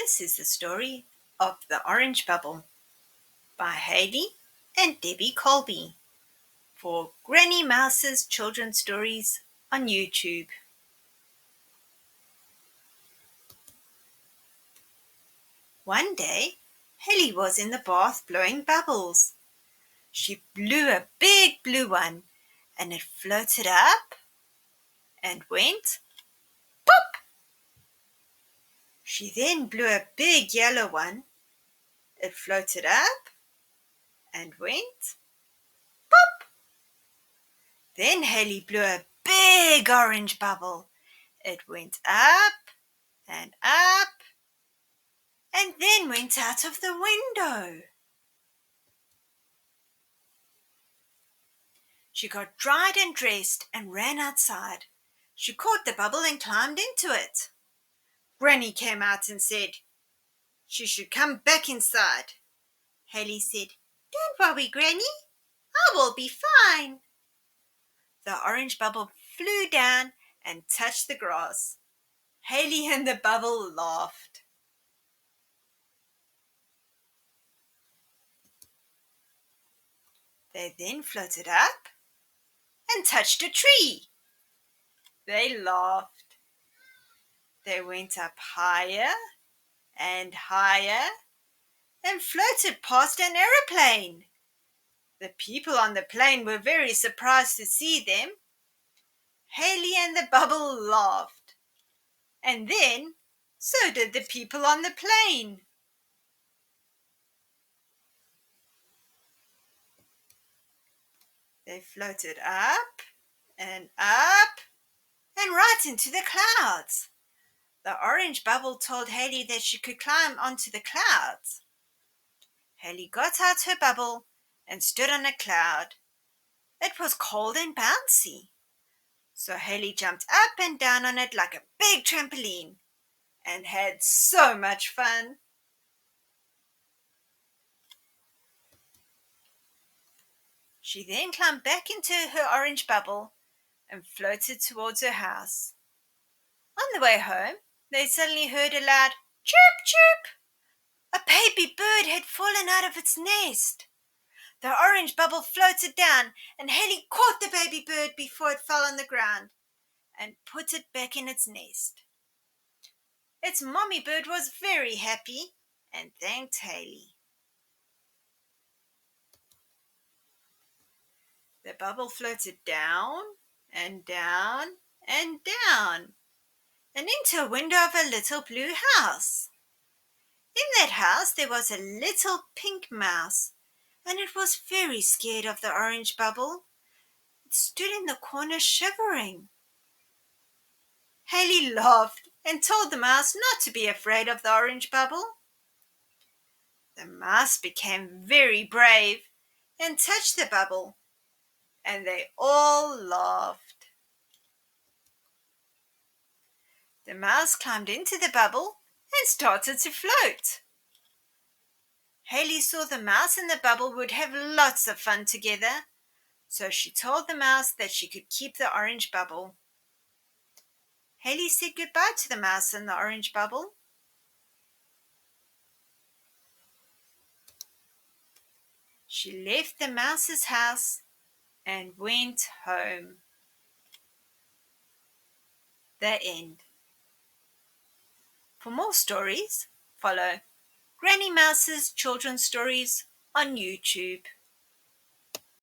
This is the story of The Orange Bubble by Hayleigh and Debbie Kolbe for Grannymouse's Children's Stories on YouTube. One day, Hayleigh was in the bath blowing bubbles. She blew a big blue one and it floated up and went pop. She then blew a big yellow one. It floated up and went pop. Then Hayleigh blew a big orange bubble. It went up and then went out of the window. She got dried and dressed and ran outside. She caught the bubble and climbed into it. Granny came out and said she should come back inside. Hayleigh said, "Don't worry, Granny. I will be fine." The orange bubble flew down and touched the grass. Hayleigh and the bubble laughed. They then floated up and touched a tree. They laughed. They went up higher and higher and floated past an aeroplane. The people on the plane were very surprised to see them. Hayleigh and the bubble laughed, and then so did the people on the plane. They floated up and right into the clouds. The orange bubble told Hayleigh that she could climb onto the clouds. Hayleigh got out her bubble and stood on a cloud. It was cold and bouncy. So Hayleigh jumped up and down on it like a big trampoline and had so much fun. She then climbed back into her orange bubble and floated towards her house. On the way home, they suddenly heard a loud chirp chirp. A baby bird had fallen out of its nest. The orange bubble floated down and Hayleigh caught the baby bird before it fell on the ground and put it back in its nest. Its mommy bird was very happy and thanked Hayleigh. The bubble floated down and down and down and into a window of a little blue house. In that house there was a little pink mouse, and it was very scared of the orange bubble. It stood in the corner shivering. Hayleigh laughed and told the mouse not to be afraid of the orange bubble. The mouse became very brave and touched the bubble, and they all laughed. The mouse climbed into the bubble and started to float. Hayleigh saw the mouse and the bubble would have lots of fun together, so she told the mouse that she could keep the orange bubble. Hayleigh said goodbye to the mouse and the orange bubble. She left the mouse's house and went home. The end. For more stories, follow Grannymouse's Children's Stories on YouTube.